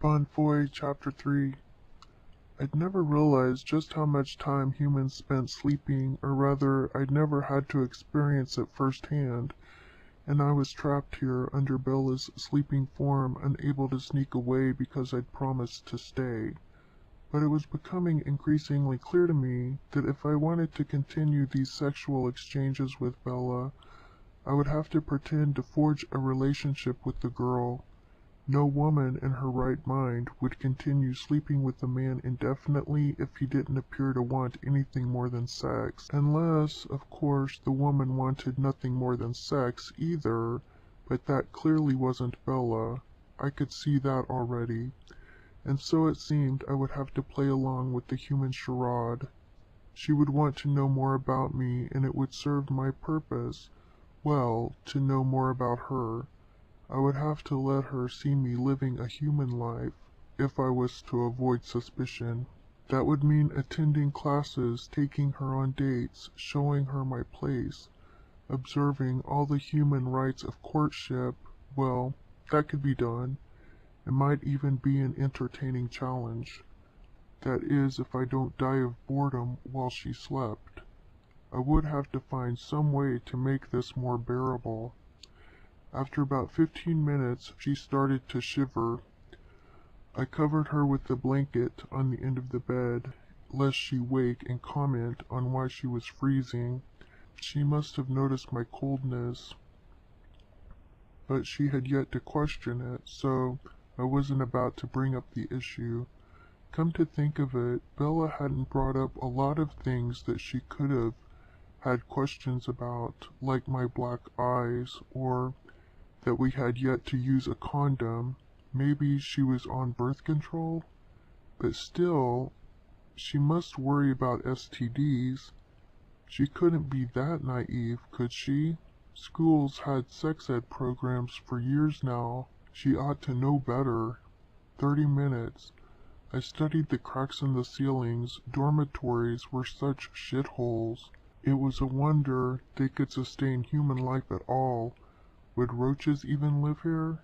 Bonne Foi, Chapter 3. I'd never realized just how much time humans spent sleeping, or rather, I'd never had to experience it firsthand, and I was trapped here under Bella's sleeping form, unable to sneak away because I'd promised to stay. But it was becoming increasingly clear to me that if I wanted to continue these sexual exchanges with Bella, I would have to pretend to forge a relationship with the girl. No woman in her right mind would continue sleeping with a man indefinitely if he didn't appear to want anything more than sex. Unless, of course, the woman wanted nothing more than sex either, but that clearly wasn't Bella. I could see that already. And so it seemed I would have to play along with the human charade. She would want to know more about me, and it would serve my purpose, well, to know more about her. I would have to let her see me living a human life, if I was to avoid suspicion. That would mean attending classes, taking her on dates, showing her my place, observing all the human rites of courtship. Well, that could be done. It might even be an entertaining challenge. That is, if I don't die of boredom while she slept. I would have to find some way to make this more bearable. After about 15 minutes, she started to shiver. I covered her with the blanket on the end of the bed, lest she wake and comment on why she was freezing. She must have noticed my coldness, but she had yet to question it, so I wasn't about to bring up the issue. Come to think of it, Bella hadn't brought up a lot of things that she could have had questions about, like my black eyes, or that we had yet to use a condom. Maybe she was on birth control? But still, she must worry about STDs. She couldn't be that naive, could she? Schools had sex ed programs for years now. She ought to know better. 30 minutes. I studied the cracks in the ceilings. Dormitories were such shitholes. It was a wonder they could sustain human life at all. Would roaches even live here?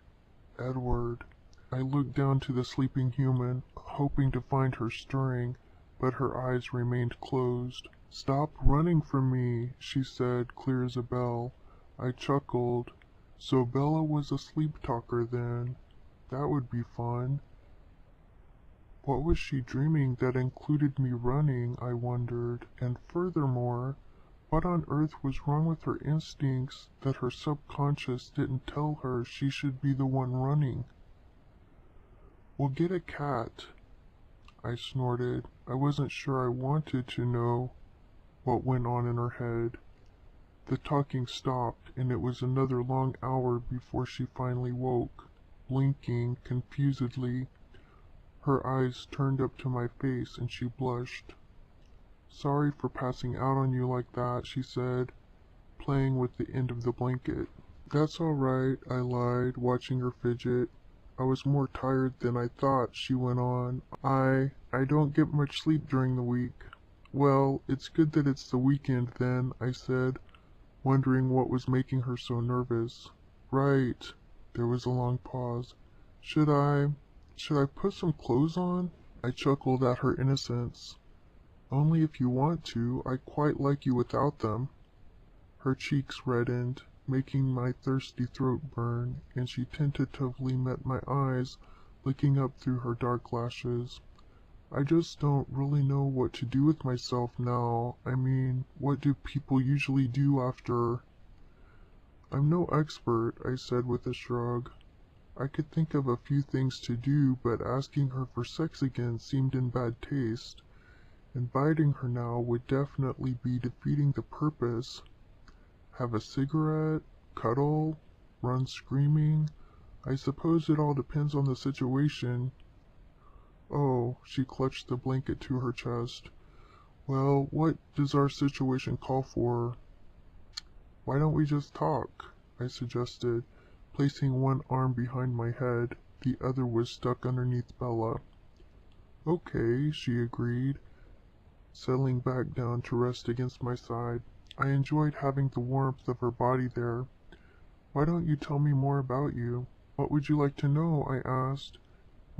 Edward. I looked down to the sleeping human, hoping to find her stirring, but her eyes remained closed. "Stop running from me," she said, clear as a bell. I chuckled. So Bella was a sleep-talker then. That would be fun. What was she dreaming that included me running, I wondered, and furthermore, what on earth was wrong with her instincts that her subconscious didn't tell her she should be the one running? "We'll get a cat," I snorted. I wasn't sure I wanted to know what went on in her head. The talking stopped, and it was another long hour before she finally woke, blinking confusedly. Her eyes turned up to my face, and she blushed. "Sorry for passing out on you like that," she said, playing with the end of the blanket. "That's all right," I lied, watching her fidget. "I was more tired than I thought," she went on. I don't get much sleep during the week." "Well, it's good that it's the weekend then," I said, wondering what was making her so nervous. "Right." There was a long pause. Should I put some clothes on?" I chuckled at her innocence. "Only if you want to. I quite like you without them." Her cheeks reddened, making my thirsty throat burn, and she tentatively met my eyes, looking up through her dark lashes. "I just don't really know what to do with myself now. I mean, what do people usually do after—" "I'm no expert," I said with a shrug. I could think of a few things to do, but asking her for sex again seemed in bad taste. Inviting her now would definitely be defeating the purpose. Have a cigarette? Cuddle? Run screaming? I suppose it all depends on the situation. Oh, she clutched the blanket to her chest. "Well, what does our situation call for?" "Why don't we just talk?" I suggested, placing one arm behind my head. The other was stuck underneath Bella. "Okay," she agreed, settling back down to rest against my side. I enjoyed having the warmth of her body there. "Why don't you tell me more about you? What would you like to know?" I asked,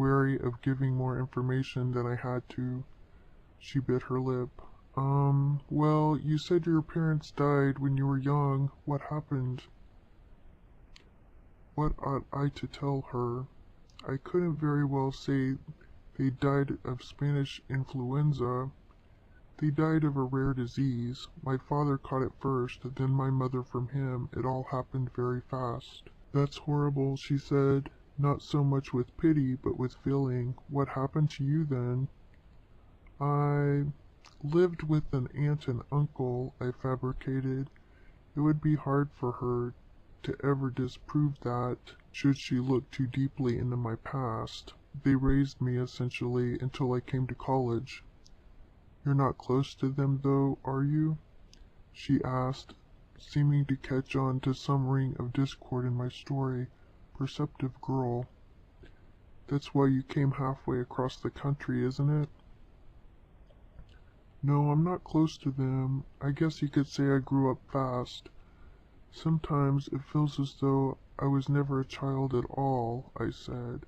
wary of giving more information than I had to. She bit her lip. Well, you said your parents died when you were young. What happened? What ought I to tell her? I couldn't very well say they died of Spanish influenza. They died of a rare disease. My father caught it first, then my mother from him. It all happened very fast. That's horrible, she said, not so much with pity, but with feeling. What happened to you then? I lived with an aunt and uncle, I fabricated. It would be hard for her to ever disprove that, should she look too deeply into my past. They raised me, essentially, until I came to college. You're not close to them, though, are you? She asked, seeming to catch on to some ring of discord in my story. Perceptive girl. That's why you came halfway across the country, isn't it? No, I'm not close to them. I guess you could say I grew up fast. Sometimes it feels as though I was never a child at all, I said,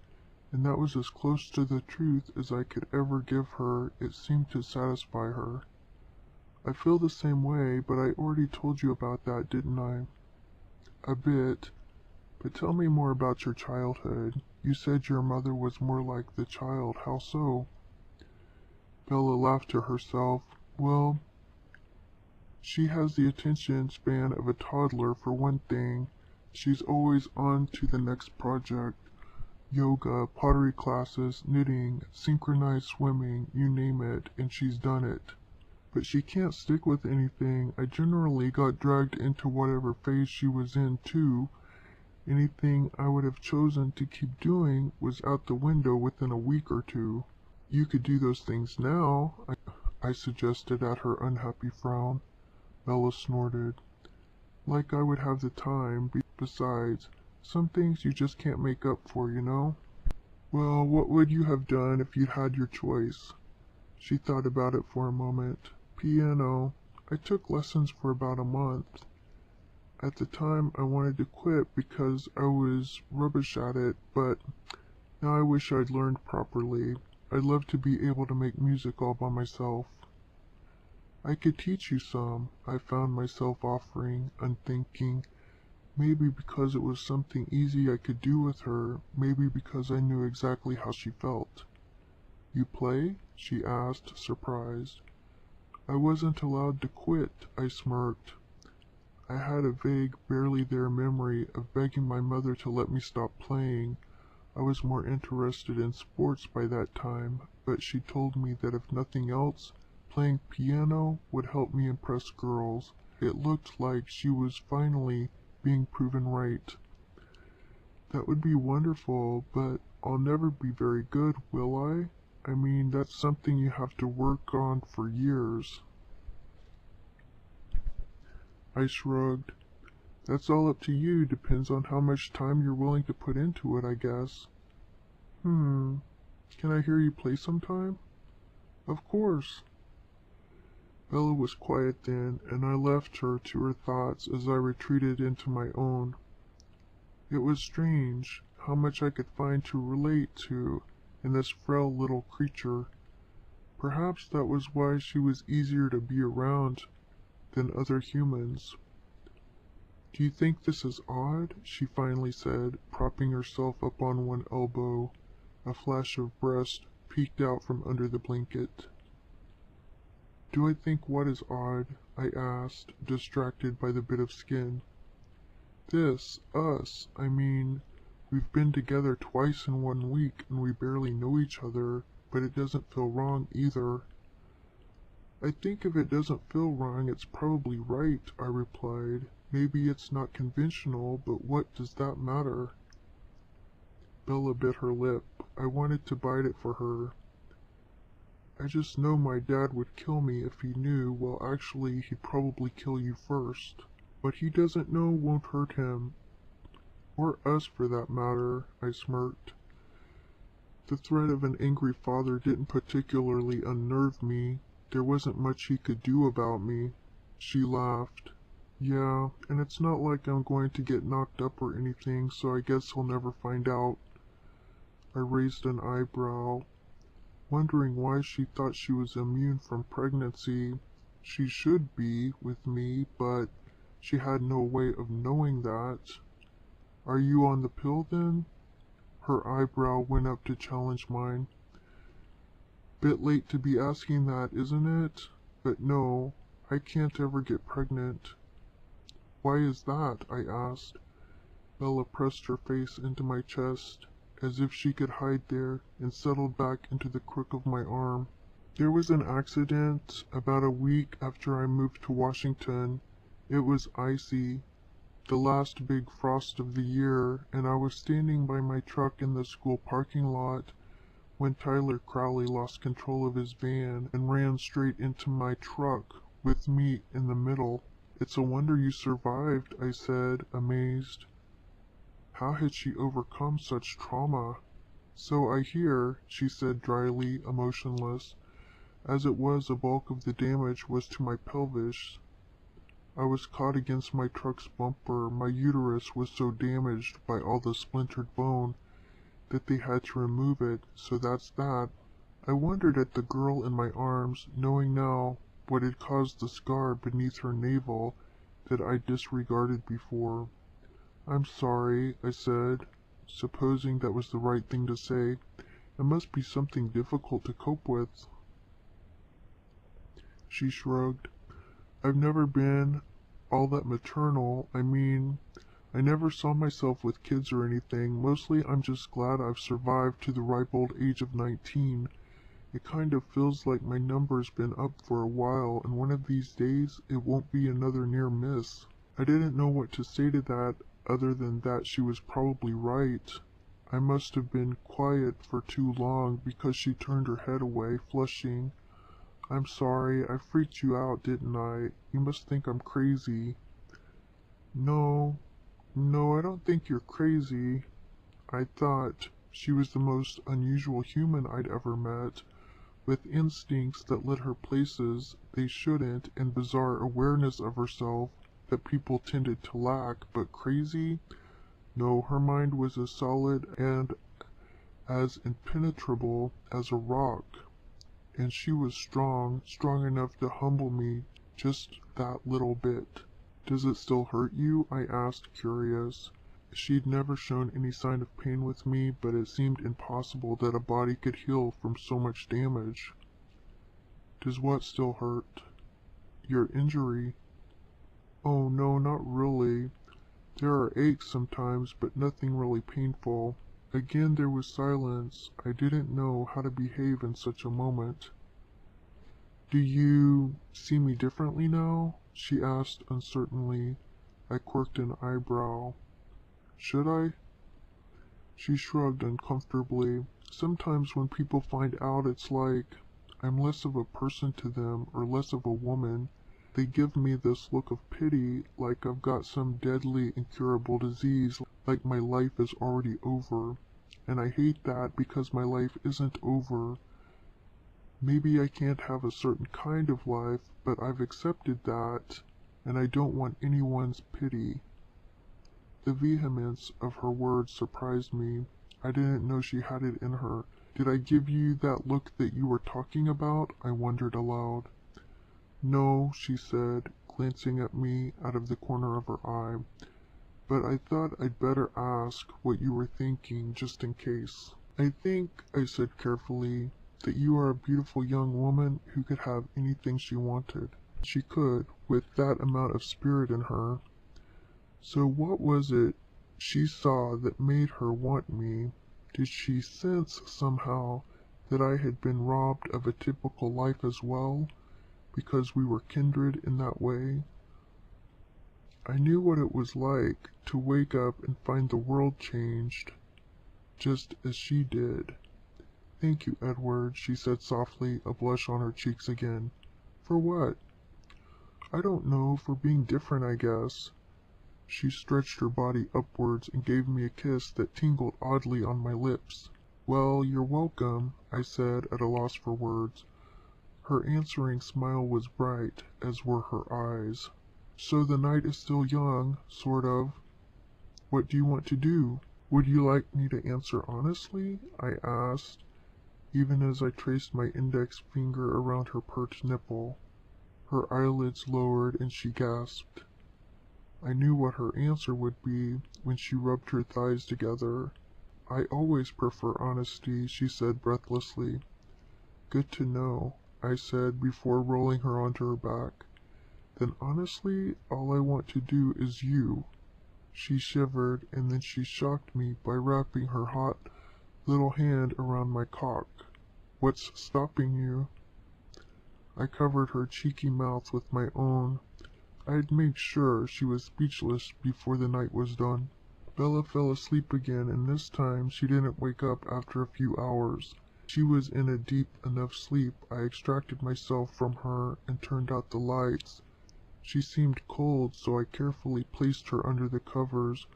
and that was as close to the truth as I could ever give her. It seemed to satisfy her. I feel the same way, but I already told you about that, didn't I? A bit, but tell me more about your childhood. You said your mother was more like the child. How so? Bella laughed to herself. Well, she has the attention span of a toddler, for one thing. She's always on to the next project. Yoga, pottery classes, knitting, synchronized swimming, you name it, and she's done it. But she can't stick with anything. I generally got dragged into whatever phase she was in, too. Anything I would have chosen to keep doing was out the window within a week or two. You could do those things now, I suggested at her unhappy frown. Bella snorted. Like I would have the time. Besides, some things you just can't make up for, you know? Well, what would you have done if you'd had your choice? She thought about it for a moment. Piano. I took lessons for about a month. At the time, I wanted to quit because I was rubbish at it, but now I wish I'd learned properly. I'd love to be able to make music all by myself. I could teach you some, I found myself offering, unthinking. Maybe because it was something easy I could do with her, maybe because I knew exactly how she felt. You play? She asked, surprised. I wasn't allowed to quit, I smirked. I had a vague, barely there memory of begging my mother to let me stop playing. I was more interested in sports by that time, but she told me that if nothing else, playing piano would help me impress girls. It looked like she was finally being proven right. That would be wonderful, but I'll never be very good, will I? I mean, that's something you have to work on for years. I shrugged. That's all up to you. Depends on how much time you're willing to put into it, I guess. Can I hear you play sometime? Of course. Bella was quiet then, and I left her to her thoughts as I retreated into my own. It was strange how much I could find to relate to in this frail little creature. Perhaps that was why she was easier to be around than other humans. Do you think this is odd? She finally said, propping herself up on one elbow. A flash of breast peeked out from under the blanket. Do I think what is odd? I asked, distracted by the bit of skin. This, us, I mean, we've been together twice in 1 week and we barely know each other, but it doesn't feel wrong either. I think if it doesn't feel wrong, it's probably right, I replied. Maybe it's not conventional, but what does that matter? Bella bit her lip. I wanted to bite it for her. I just know my dad would kill me if he knew. Well, actually, he'd probably kill you first. What he doesn't know won't hurt him. Or us, for that matter, I smirked. The threat of an angry father didn't particularly unnerve me. There wasn't much he could do about me. She laughed. Yeah, and it's not like I'm going to get knocked up or anything, so I guess he'll never find out. I raised an eyebrow, wondering why she thought she was immune from pregnancy. She should be with me, but she had no way of knowing that. Are you on the pill then? Her eyebrow went up to challenge mine. Bit late to be asking that, isn't it? But no, I can't ever get pregnant. Why is that? I asked. Bella pressed her face into my chest, as if she could hide there, and settled back into the crook of my arm. There was an accident about a week after I moved to Washington. It was icy, the last big frost of the year, and I was standing by my truck in the school parking lot when Tyler Crowley lost control of his van and ran straight into my truck, with me in the middle. It's a wonder you survived, I said, amazed. How had she overcome such trauma? So I hear, she said dryly, emotionless. As it was, a bulk of the damage was to my pelvis. I was caught against my truck's bumper. My uterus was so damaged by all the splintered bone that they had to remove it, so that's that. I wondered at the girl in my arms, knowing now what had caused the scar beneath her navel that I disregarded before. I'm sorry, I said, supposing that was the right thing to say. It must be something difficult to cope with. She shrugged. I've never been all that maternal. I mean, I never saw myself with kids or anything. Mostly I'm just glad I've survived to the ripe old age of 19. It kind of feels like my number's been up for a while, and one of these days it won't be another near miss. I didn't know what to say to that, other than that she was probably right. I must have been quiet for too long, because she turned her head away, flushing. I'm sorry, I freaked you out, didn't I? You must think I'm crazy. No, I don't think you're crazy. I thought she was the most unusual human I'd ever met, with instincts that led her places they shouldn't and bizarre awareness of herself that people tended to lack, but crazy? No, her mind was as solid and as impenetrable as a rock, and she was strong enough to humble me just that little bit. Does it still hurt you? I asked, curious. She'd never shown any sign of pain with me, but it seemed impossible that a body could heal from so much damage. Does what still hurt? Your injury? Oh, no, not really. There are aches sometimes, but nothing really painful. Again there was silence. I didn't know how to behave in such a moment. Do you see me differently now? She asked uncertainly. I quirked an eyebrow. Should I? She shrugged uncomfortably. Sometimes when people find out, it's like I'm less of a person to them, or less of a woman. They give me this look of pity, like I've got some deadly, incurable disease, like my life is already over. And I hate that, because my life isn't over. Maybe I can't have a certain kind of life, but I've accepted that, and I don't want anyone's pity. The vehemence of her words surprised me. I didn't know she had it in her. Did I give you that look that you were talking about? I wondered aloud. No, she said, glancing at me out of the corner of her eye. But I thought I'd better ask what you were thinking, just in case. I think, I said carefully, that you are a beautiful young woman who could have anything she wanted. She could, with that amount of spirit in her. So what was it she saw that made her want me? Did she sense somehow that I had been robbed of a typical life as well, because we were kindred in that way? I knew what it was like to wake up and find the world changed, just as she did. Thank you, Edward, she said softly, a blush on her cheeks again. For what? I don't know, for being different, I guess. She stretched her body upwards and gave me a kiss that tingled oddly on my lips. Well, you're welcome, I said, at a loss for words. Her answering smile was bright, as were her eyes. So the night is still young, sort of. What do you want to do? Would you like me to answer honestly? I asked, even as I traced my index finger around her perched nipple. Her eyelids lowered and she gasped. I knew what her answer would be when she rubbed her thighs together. I always prefer honesty, she said breathlessly. Good to know, I said before rolling her onto her back. Then honestly, all I want to do is you. She shivered, and then she shocked me by wrapping her hot little hand around my cock. What's stopping you? I covered her cheeky mouth with my own. I had made sure she was speechless before the night was done. Bella fell asleep again, and this time she didn't wake up after a few hours. She was in a deep enough sleep. I extracted myself from her and turned out the lights. She seemed cold, so I carefully placed her under the covers,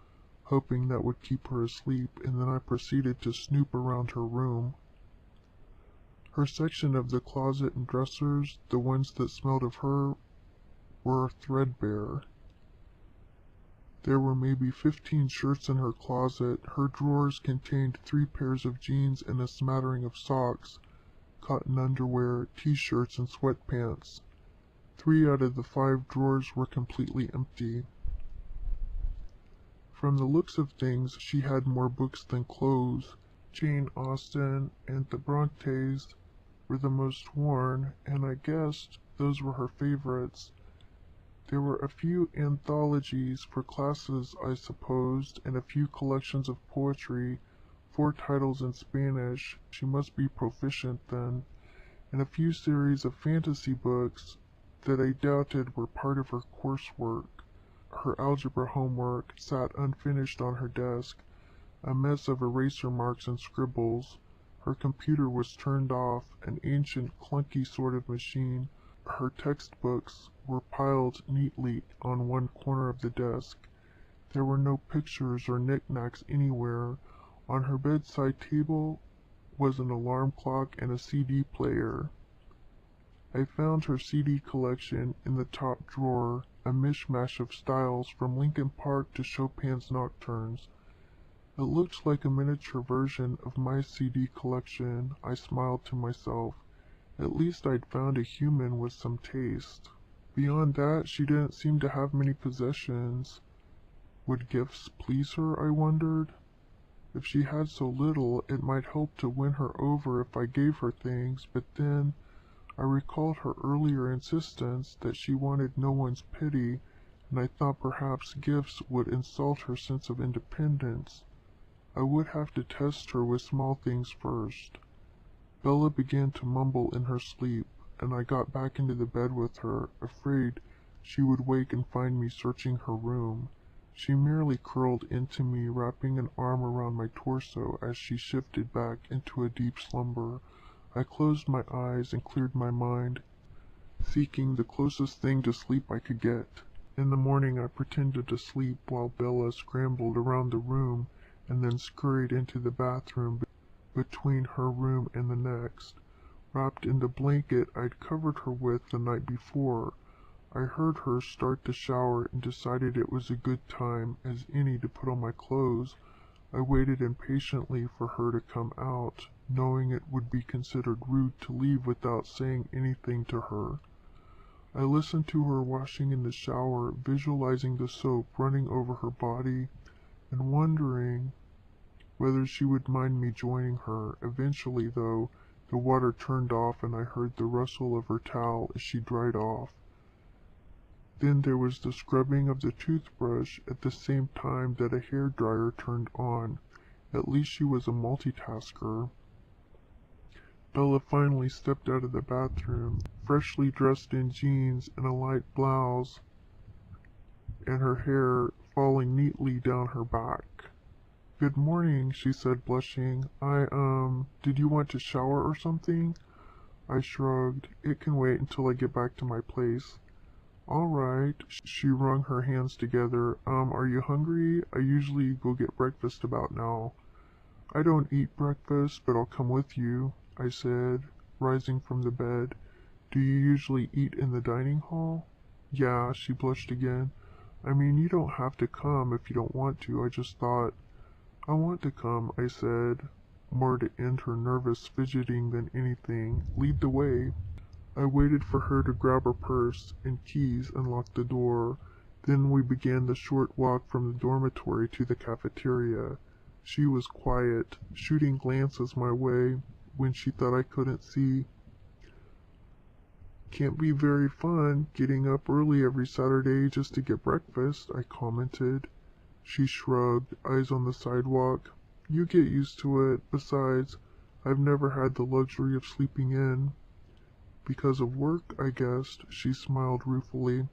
hoping that would keep her asleep, and then I proceeded to snoop around her room. Her section of the closet and dressers, the ones that smelled of her, were threadbare. There were maybe 15 shirts in her closet. Her drawers contained 3 pairs of jeans and a smattering of socks, cotton underwear, t-shirts, and sweatpants. 3 out of the 5 drawers were completely empty. From the looks of things, she had more books than clothes. Jane Austen and the Brontes were the most worn, and I guessed those were her favorites. There were a few anthologies for classes, I supposed, and a few collections of poetry, 4 titles in Spanish, she must be proficient then, and a few series of fantasy books that I doubted were part of her coursework. Her algebra homework sat unfinished on her desk, a mess of eraser marks and scribbles. Her computer was turned off, an ancient, clunky sort of machine. Her textbooks were piled neatly on one corner of the desk. There were no pictures or knickknacks anywhere. On her bedside table was an alarm clock and a CD player. I found her CD collection in the top drawer, a mishmash of styles from Linkin Park to Chopin's Nocturnes. It looked like a miniature version of my CD collection. I smiled to myself. At least I'd found a human with some taste. Beyond that, she didn't seem to have many possessions. Would gifts please her, I wondered? If she had so little, it might help to win her over if I gave her things, but then I recalled her earlier insistence that she wanted no one's pity, and I thought perhaps gifts would insult her sense of independence. I would have to test her with small things first. Bella began to mumble in her sleep, and I got back into the bed with her, afraid she would wake and find me searching her room. She merely curled into me, wrapping an arm around my torso as she shifted back into a deep slumber. I closed my eyes and cleared my mind, seeking the closest thing to sleep I could get. In the morning I pretended to sleep while Bella scrambled around the room and then scurried into the bathroom between her room and the next, wrapped in the blanket I'd covered her with the night before. I heard her start the shower and decided it was a good time as any to put on my clothes. I waited impatiently for her to come out, knowing it would be considered rude to leave without saying anything to her. I listened to her washing in the shower, visualizing the soap running over her body, and wondering whether she would mind me joining her. Eventually, though, the water turned off and I heard the rustle of her towel as she dried off. Then there was the scrubbing of the toothbrush at the same time that a hair dryer turned on. At least she was a multitasker. Bella finally stepped out of the bathroom, freshly dressed in jeans and a light blouse, and her hair falling neatly down her back. "Good morning," she said, blushing. Did you want to shower or something?" I shrugged. "It can wait until I get back to my place." "All right." She wrung her hands together. Are you hungry? I usually go get breakfast about now." "I don't eat breakfast, but I'll come with you," I said, rising from the bed. "Do you usually eat in the dining hall?" "Yeah," she blushed again. "I mean, you don't have to come if you don't want to. I just thought I want to come, I said, more to end her nervous fidgeting than anything. Lead the way. I waited for her to grab her purse and keys and lock the door. Then we began the short walk from the dormitory to the cafeteria. She was quiet, shooting glances my way when she thought I couldn't see. Can't be very fun, getting up early every Saturday just to get breakfast, I commented. She shrugged, eyes on the sidewalk. You get used to it. Besides, I've never had the luxury of sleeping in. Because of work, I guessed. She smiled ruefully.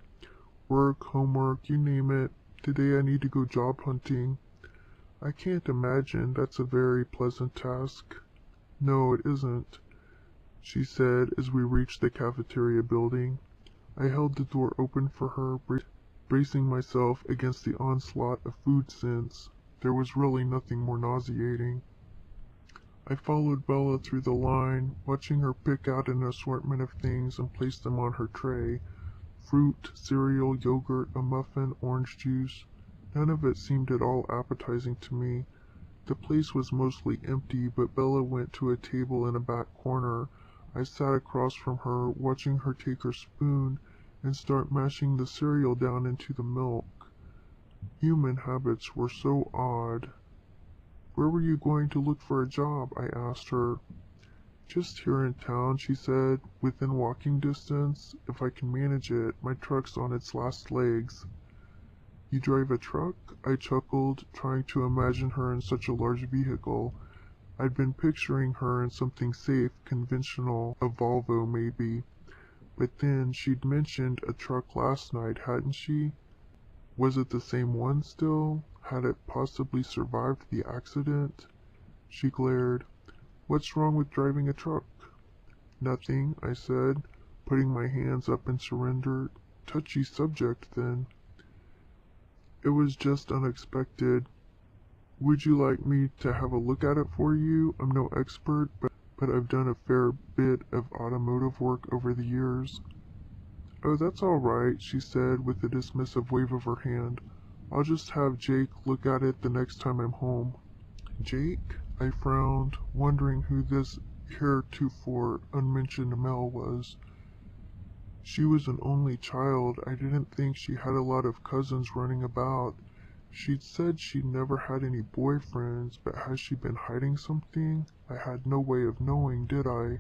Work, homework, you name it. Today I need to go job hunting. I can't imagine that's a very pleasant task. No, it isn't, she said as we reached the cafeteria building. I held the door open for her, bracing myself against the onslaught of food scents. There was really nothing more nauseating. I followed Bella through the line, watching her pick out an assortment of things and place them on her tray. Fruit, cereal, yogurt, a muffin, orange juice. None of it seemed at all appetizing to me. The place was mostly empty, but Bella went to a table in a back corner. I sat across from her, watching her take her spoon and start mashing the cereal down into the milk. Human habits were so odd. Where were you going to look for a job? I asked her. Just here in town, she said, within walking distance, if I can manage it. My truck's on its last legs. You drive a truck? I chuckled, trying to imagine her in such a large vehicle. I'd been picturing her in something safe, conventional, a Volvo maybe. But then she'd mentioned a truck last night, hadn't she? Was it the same one still? Had it possibly survived the accident? She glared. What's wrong with driving a truck? Nothing, I said, putting my hands up in surrender. Touchy subject, then. It was just unexpected. Would you like me to have a look at it for you? I'm no expert, but I've done a fair bit of automotive work over the years. Oh, that's all right, she said with a dismissive wave of her hand. I'll just have Jake look at it the next time I'm home. Jake? I frowned, wondering who this heretofore unmentioned Mel was. She was an only child. I didn't think she had a lot of cousins running about. She'd said she'd never had any boyfriends, but has she been hiding something? I had no way of knowing, did I?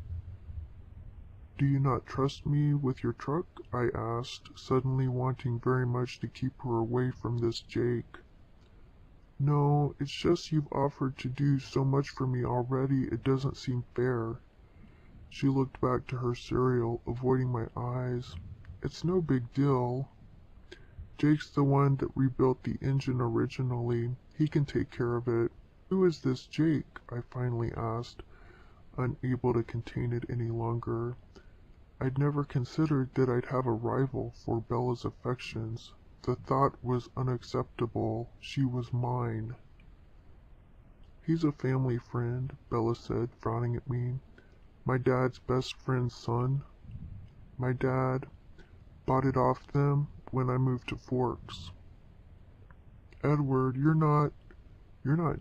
Do you not trust me with your truck? I asked, suddenly wanting very much to keep her away from this Jake. No, it's just you've offered to do so much for me already, it doesn't seem fair. She looked back to her cereal, avoiding my eyes. It's no big deal. Jake's the one that rebuilt the engine originally. He can take care of it. Who is this Jake? I finally asked, unable to contain it any longer. I'd never considered that I'd have a rival for Bella's affections. The thought was unacceptable. She was mine. He's a family friend, Bella said, frowning at me. My dad's best friend's son. My dad bought it off them when I moved to Forks. Edward, you're not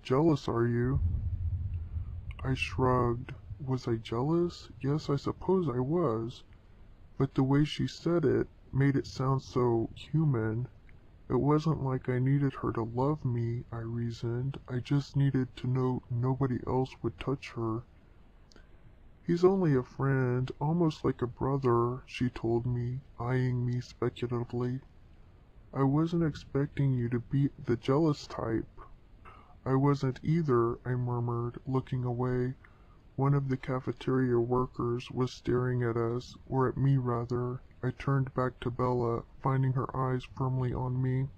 jealous, are you? I shrugged. Was I jealous? Yes, I suppose I was. But the way she said it made it sound so human. It wasn't like I needed her to love me, I reasoned. I just needed to know nobody else would touch her. He's only a friend, almost like a brother, she told me, eyeing me speculatively. I wasn't expecting you to be the jealous type. I wasn't either, I murmured, looking away. One of the cafeteria workers was staring at us, or at me rather. I turned back to Bella, finding her eyes firmly on me.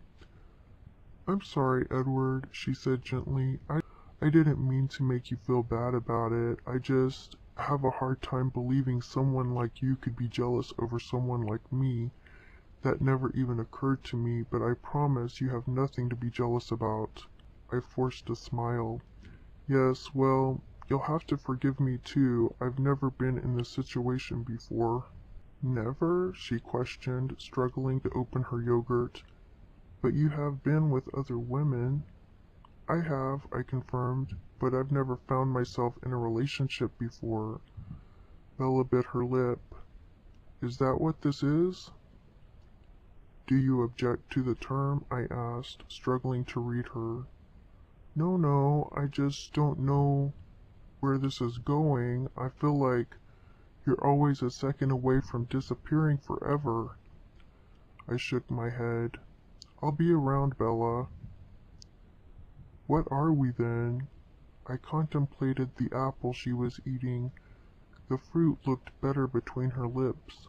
I'm sorry, Edward, she said gently. I didn't mean to make you feel bad about it. I just have a hard time believing someone like you could be jealous over someone like me. That never even occurred to me, but I promise you have nothing to be jealous about. I forced a smile. Yes, well, you'll have to forgive me too. I've never been in this situation before. Never? She questioned, struggling to open her yogurt. But you have been with other women. I have, I confirmed, but I've never found myself in a relationship before. Bella bit her lip. Is that what this is? Do you object to the term? I asked, struggling to read her. No, I just don't know where this is going. I feel like you're always a second away from disappearing forever. I shook my head. I'll be around, Bella. What are we then? I contemplated the apple she was eating. The fruit looked better between her lips.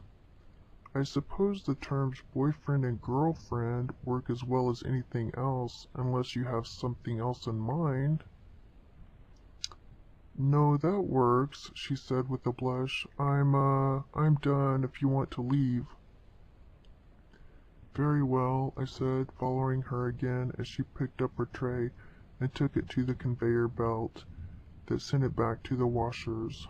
I suppose the terms boyfriend and girlfriend work as well as anything else, unless you have something else in mind. No, that works, she said with a blush. I'm done if you want to leave. Very well, I said, following her again as she picked up her tray and took it to the conveyor belt that sent it back to the washers.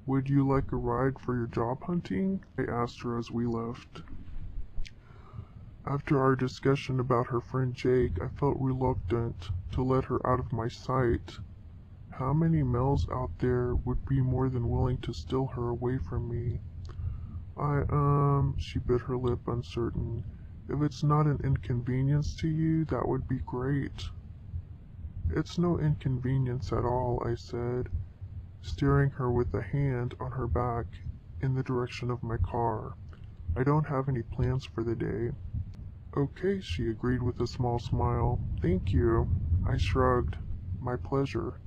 Would you like a ride for your job hunting? I asked her as we left. After our discussion about her friend Jake, I felt reluctant to let her out of my sight. How many males out there would be more than willing to steal her away from me? She bit her lip, uncertain. If it's not an inconvenience to you, that would be great. It's no inconvenience at all, I said, steering her with a hand on her back in the direction of my car. I don't have any plans for the day. Okay, she agreed with a small smile. Thank you. I shrugged. My pleasure.